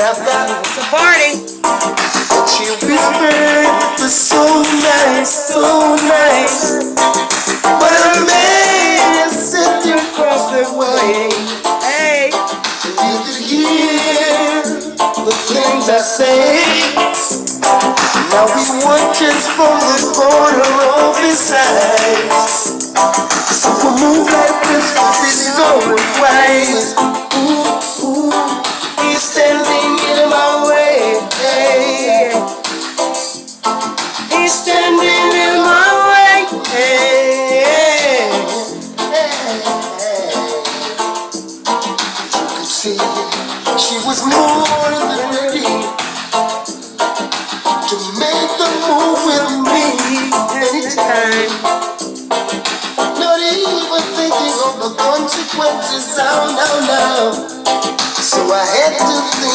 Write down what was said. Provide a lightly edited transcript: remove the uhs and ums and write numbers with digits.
It's a party. She whispered it was so nice, so nice. But a man sitting across the way. Hey. You could hear the things I say. Now we watch us from the corner of his eyes. So we move like this, this is always wise. Ooh, ooh, he's standing in my way. Hey. He's standing in my way. Hey. You could see she was more than ready to make the move with me anytime. Not even thinking of the consequences. Oh, no, no. So I had to think.